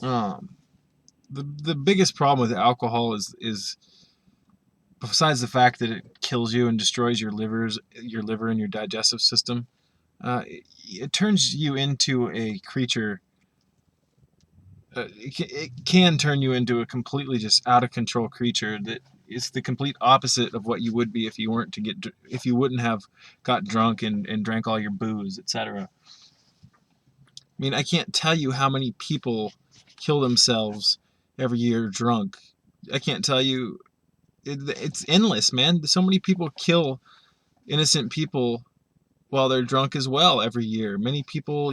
Um, the biggest problem with alcohol is besides the fact that it kills you and destroys your liver and your digestive system. It turns you into a creature. It can turn you into a completely just out of control creature that is the complete opposite of what you would be if you wouldn't have got drunk and drank all your booze, etc. I mean, I can't tell you how many people kill themselves every year drunk. I can't tell you. It's endless, man. So many people kill innocent people while they're drunk as well every year. Many people,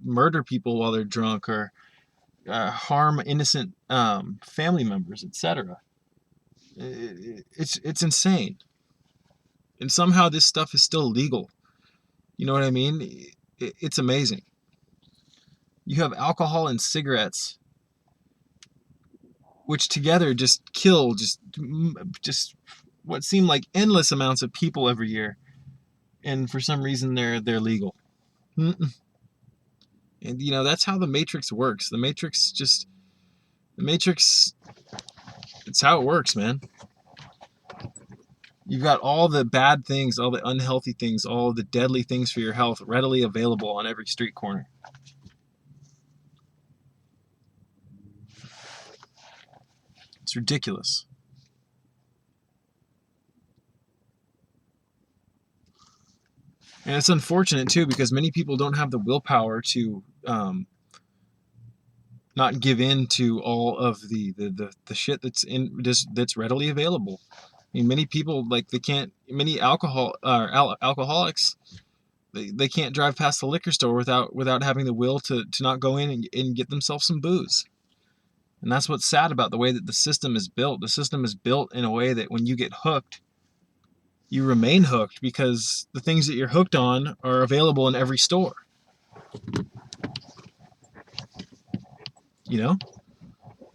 murder people while they're drunk or harm innocent family members, etc. It's insane, and somehow this stuff is still legal. You know what I mean? It's amazing. You have alcohol and cigarettes, which together just kill just what seem like endless amounts of people every year, and for some reason they're legal. And that's how the Matrix works. The Matrix, it's how it works, man. You've got all the bad things, all the unhealthy things, all the deadly things for your health readily available on every street corner. It's ridiculous. And it's unfortunate too because many people don't have the willpower to not give in to all of the shit that's readily available. I mean, many people many alcoholics, they can't drive past the liquor store without having the will to not go in and get themselves some booze. And that's what's sad about the way that the system is built. The system is built in a way that when you get hooked, you remain hooked because the things that you're hooked on are available in every store. You know,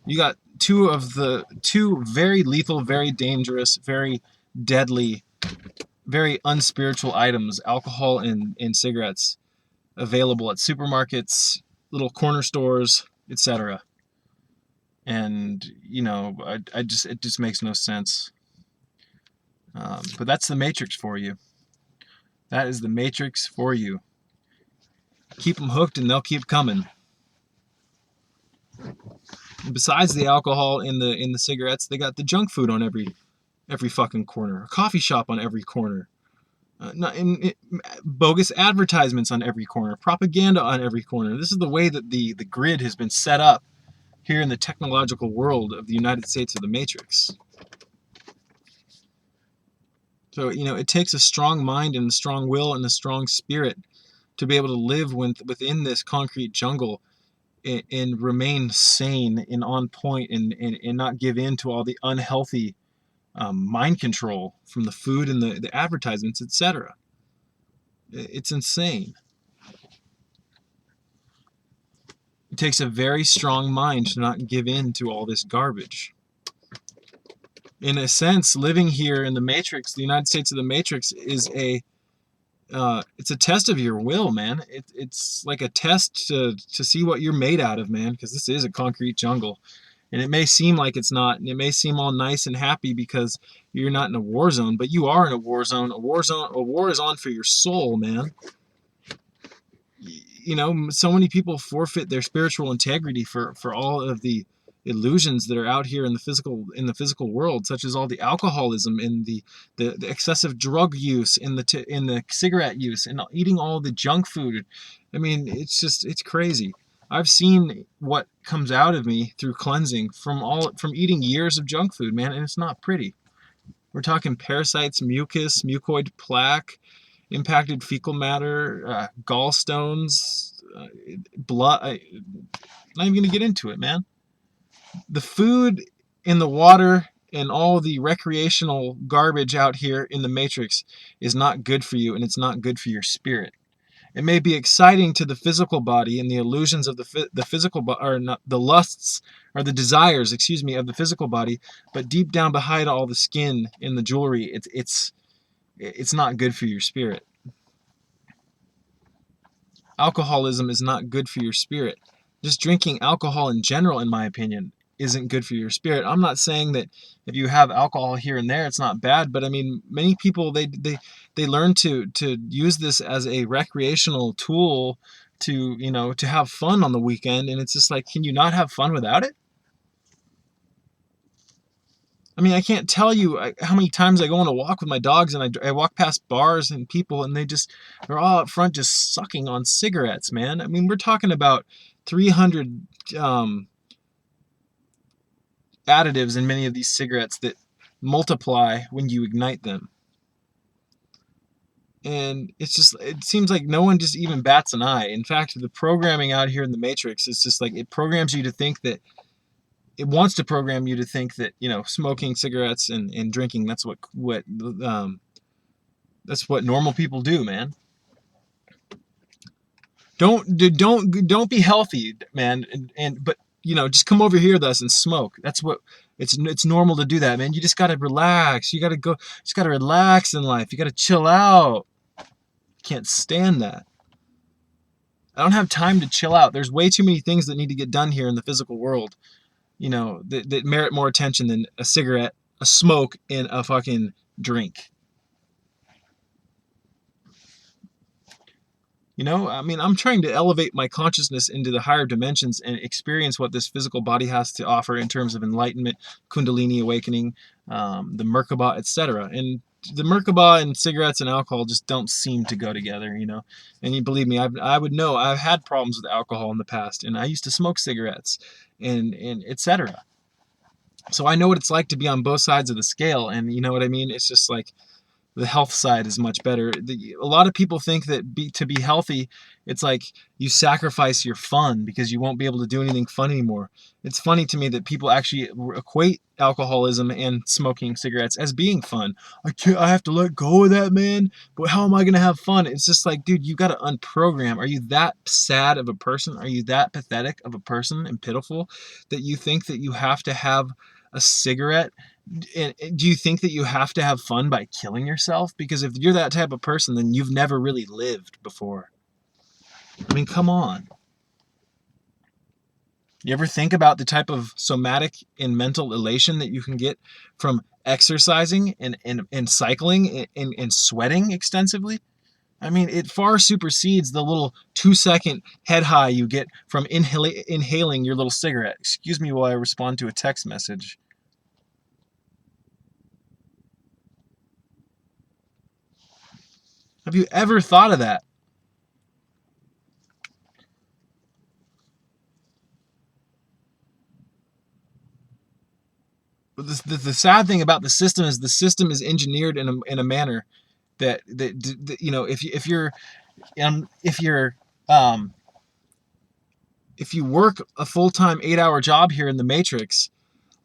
you got two very lethal, very dangerous, very deadly, very unspiritual items, alcohol and cigarettes, available at supermarkets, little corner stores, etc. And it just makes no sense. But that's the Matrix for you. That is the Matrix for you. Keep them hooked and they'll keep coming. And besides the alcohol in the cigarettes, they got the junk food on every fucking corner. A coffee shop on every corner. Bogus advertisements on every corner. Propaganda on every corner. This is the way that the grid has been set up here in the technological world of the United States of the Matrix. So, it takes a strong mind and a strong will and a strong spirit to be able to live within this concrete jungle and remain sane and on point and not give in to all the unhealthy mind control from the food and the advertisements, etc. It's insane. It takes a very strong mind to not give in to all this garbage. In a sense, living here in the Matrix, the United States of the Matrix, is it's a test of your will, man. It's like a test to see what you're made out of, man, because this is a concrete jungle. And it may seem like it's not, and it may seem all nice and happy because you're not in a war zone, but you are in a war zone. A war is on for your soul, man. So many people forfeit their spiritual integrity for all of the illusions that are out here in the physical world, such as all the alcoholism and the excessive drug use and the cigarette use and eating all the junk food. I mean, it's crazy. I've seen what comes out of me through cleansing from eating years of junk food, man, and it's not pretty. We're talking parasites, mucus, mucoid plaque, impacted fecal matter, gallstones, blood. I'm not even going to get into it, man. The food and the water and all the recreational garbage out here in the Matrix is not good for you, and it's not good for your spirit. It may be exciting to the physical body and the illusions of the physical or not the lusts or the desires, excuse me, of the physical body, but deep down behind all the skin and the jewelry, it's not good for your spirit. Alcoholism is not good for your spirit. just drinking alcohol in general, in my opinion, isn't good for your spirit. I'm not saying that if you have alcohol here and there, it's not bad, but I mean, many people they learn to use this as a recreational tool to, you know, to have fun on the weekend, and it's just like, can you not have fun without it? I mean, I can't tell you how many times I go on a walk with my dogs, and I walk past bars and people, and they're all out front just sucking on cigarettes, man. I mean, we're talking about 300 um, additives in many of these cigarettes that multiply when you ignite them. And it seems like no one just even bats an eye. In fact, the programming out here in the Matrix is just like, it programs you to think that, it wants to program you to think that, you know, smoking cigarettes and drinking, um, that's what normal people do, man. Don't be healthy, man, but you know, just come over here with us and smoke. That's what it's normal to do that, man. You just gotta relax. You gotta go. Just gotta relax in life. You gotta chill out. Can't stand that. I don't have time to chill out. There's way too many things that need to get done here in the physical world, you know, that merit more attention than a cigarette, a smoke, and a fucking drink. You know, I mean, I'm trying to elevate my consciousness into the higher dimensions and experience what this physical body has to offer in terms of enlightenment, Kundalini awakening, the Merkaba, etc. And the Merkaba and cigarettes and alcohol just don't seem to go together, you know. And you believe me, I would know. I've had problems with alcohol in the past, and I used to smoke cigarettes, and etc. So I know what it's like to be on both sides of the scale, and you know what I mean. It's just like, the health side is much better. A lot of people think that to be healthy, it's like you sacrifice your fun because you won't be able to do anything fun anymore. It's funny to me that people actually equate alcoholism and smoking cigarettes as being fun. I have to let go of that, man. But how am I going to have fun? It's just like, dude, you got to unprogram. Are you that sad of a person? Are you that pathetic of a person and pitiful that you think that you have to have a cigarette? And do you think that you have to have fun by killing yourself? Because if you're that type of person, then you've never really lived before. I mean, come on. You ever think about the type of somatic and mental elation that you can get from exercising and cycling and sweating extensively? I mean, it far supersedes the little 2-second head high you get from inhaling your little cigarette. Excuse me while I respond to a text message. Have you ever thought of that? The sad thing about the system is the system is engineered in a manner that you know, if you're um, if you work a full-time 8-hour job here in the Matrix,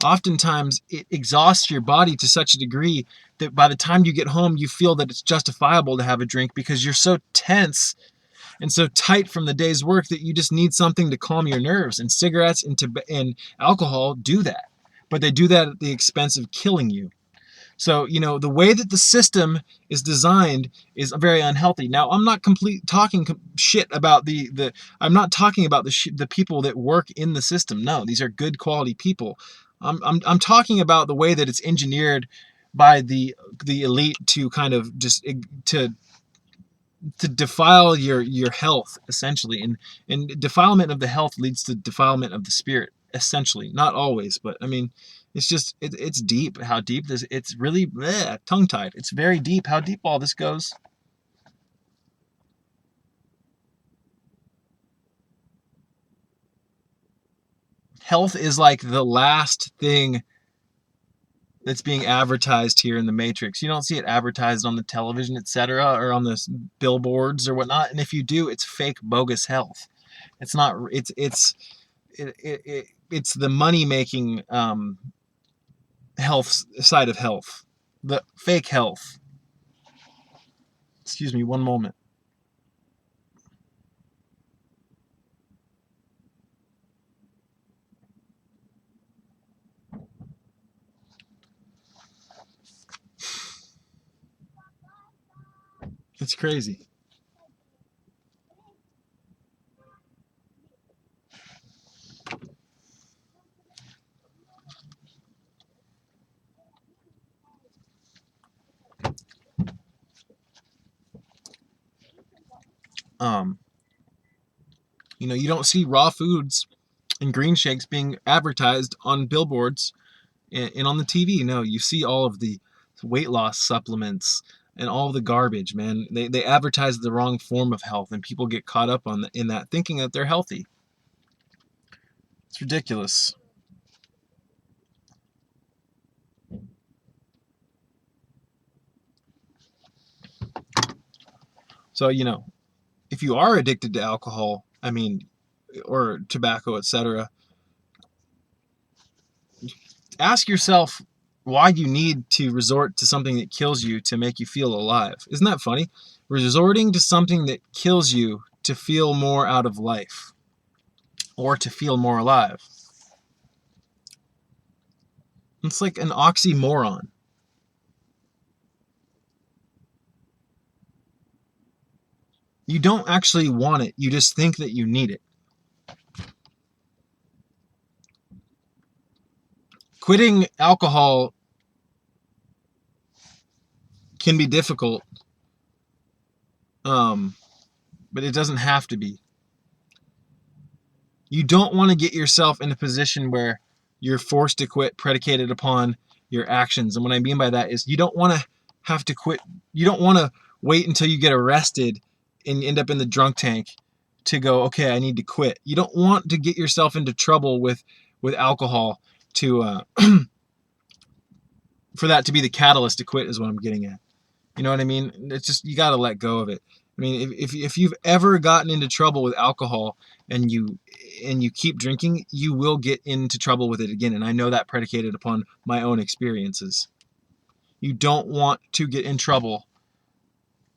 oftentimes it exhausts your body to such a degree that by the time you get home, you feel that it's justifiable to have a drink because you're so tense and so tight from the day's work that you just need something to calm your nerves. And cigarettes and alcohol do that, but they do that at the expense of killing you. So, you know, the way that the system is designed is very unhealthy. Now, I'm not talking shit about I'm not talking about the people that work in the system. No, these are good quality people. I'm talking about the way that it's engineered by the elite to kind of just to defile your health, essentially. And defilement of the health leads to defilement of the spirit, essentially. Not always, but I mean, it's just it's deep. How deep this, it's really tongue tied. It's very deep how deep all this goes. Health is like the last thing that's being advertised here in the Matrix. You don't see it advertised on the television, etc., or on the billboards or whatnot. And if you do, it's fake, bogus health. It's not. It's the money making health side of health, the fake health. Excuse me, one moment. It's crazy. Um, you don't see raw foods and green shakes being advertised on billboards and on the TV. No, you see all of the weight loss supplements and all the garbage, man. They advertise the wrong form of health, and people get caught up in that, thinking that they're healthy. It's ridiculous. So, if you are addicted to alcohol, or tobacco, etc., ask yourself why you need to resort to something that kills you to make you feel alive. Isn't that funny? Resorting to something that kills you to feel more out of life or to feel more alive. It's like an oxymoron. You don't actually want it, you just think that you need it. Quitting alcohol can be difficult, but it doesn't have to be. You don't want to get yourself in a position where you're forced to quit predicated upon your actions. And what I mean by that is you don't want to have to quit. You don't want to wait until you get arrested and end up in the drunk tank to go, okay, I need to quit. You don't want to get yourself into trouble with alcohol to for that to be the catalyst to quit, is what I'm getting at. You know what I mean? It's just, you got to let go of it. I mean, if you've ever gotten into trouble with alcohol and you keep drinking, you will get into trouble with it again. And I know that predicated upon my own experiences. You don't want to get in trouble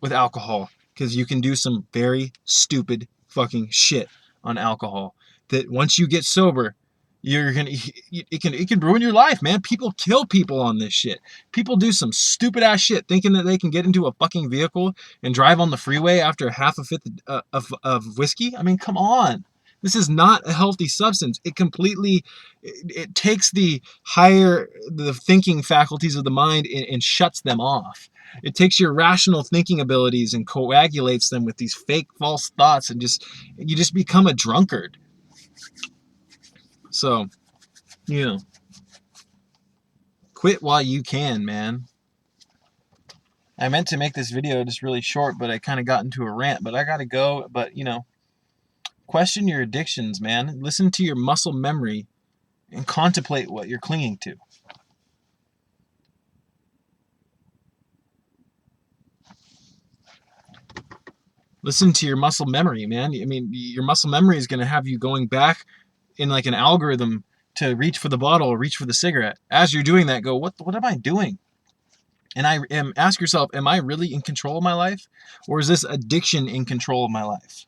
with alcohol because you can do some very stupid fucking shit on alcohol that once you get sober, it can ruin your life, man. People kill people on this shit. People do some stupid ass shit thinking that they can get into a fucking vehicle and drive on the freeway after half a fifth of whiskey. I mean, come on. This is not a healthy substance. It takes the thinking faculties of the mind and shuts them off. It takes your rational thinking abilities and coagulates them with these fake false thoughts, and you just become a drunkard. So, quit while you can, man. I meant to make this video just really short, but I kind of got into a rant, but I gotta go. But, question your addictions, man. Listen to your muscle memory and contemplate what you're clinging to. Listen to your muscle memory, man. I mean, your muscle memory is going to have you going back in like an algorithm to reach for the bottle or reach for the cigarette. As you're doing that, go, what am I doing? And ask yourself, am I really in control of my life? Or is this addiction in control of my life?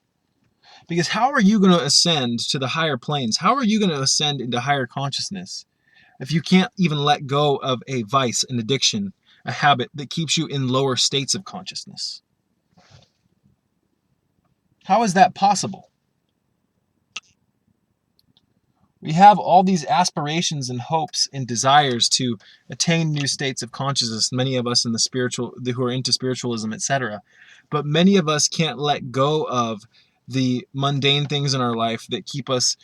Because how are you going to ascend to the higher planes? How are you going to ascend into higher consciousness if you can't even let go of a vice, an addiction, a habit that keeps you in lower states of consciousness? How is that possible? We have all these aspirations and hopes and desires to attain new states of consciousness, many of us who are into spiritualism, etc. But many of us can't let go of the mundane things in our life that keep us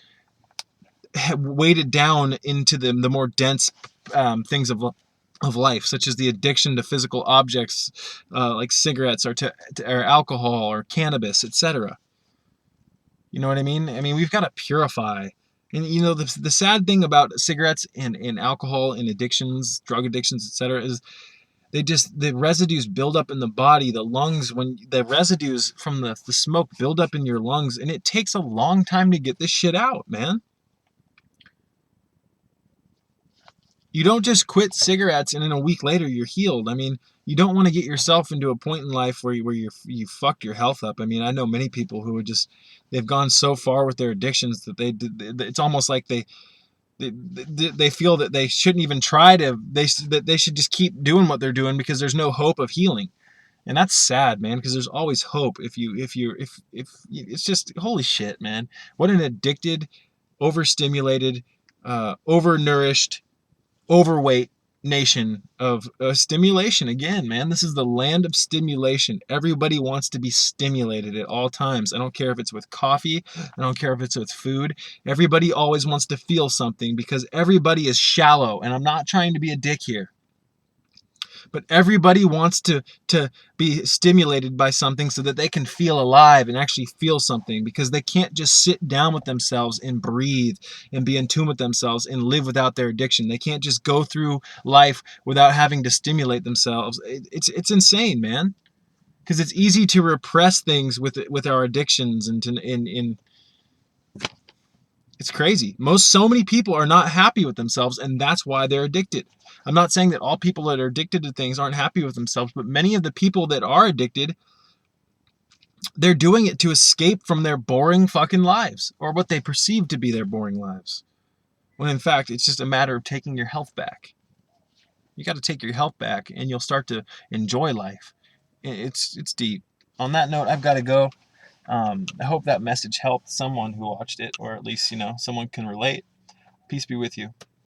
weighted down into the more dense things of life, such as the addiction to physical objects like cigarettes or alcohol or cannabis, etc. You know what I mean? I mean, we've got to purify. And the sad thing about cigarettes and alcohol and addictions, drug addictions, etc., is the residues build up in the body, the lungs, when the residues from the smoke build up in your lungs, and it takes a long time to get this shit out, man. You don't just quit cigarettes and in a week later you're healed. I mean, you don't want to get yourself into a point in life where you fucked your health up. I mean, I know many people who they've gone so far with their addictions that it's almost like they feel that they shouldn't even try that they should just keep doing what they're doing because there's no hope of healing. And that's sad, man, because there's always hope if it's just, holy shit, man. What an addicted, overstimulated, overnourished, overweight nation of stimulation. Again, man, this is the land of stimulation. Everybody wants to be stimulated at all times. I don't care if it's with coffee, I don't care if it's with food. Everybody always wants to feel something because everybody is shallow, and I'm not trying to be a dick here, but everybody wants to be stimulated by something so that they can feel alive and actually feel something, because they can't just sit down with themselves and breathe and be in tune with themselves and live without their addiction. They can't just go through life without having to stimulate themselves. It's insane, man, because it's easy to repress things with our addictions and to in it's crazy. So many people are not happy with themselves, and that's why they're addicted. I'm not saying that all people that are addicted to things aren't happy with themselves, but many of the people that are addicted, they're doing it to escape from their boring fucking lives, or what they perceive to be their boring lives. When in fact, it's just a matter of taking your health back. You got to take your health back, and you'll start to enjoy life. It's deep. On that note, I've got to go. I hope that message helped someone who watched it, or at least, someone can relate. Peace be with you.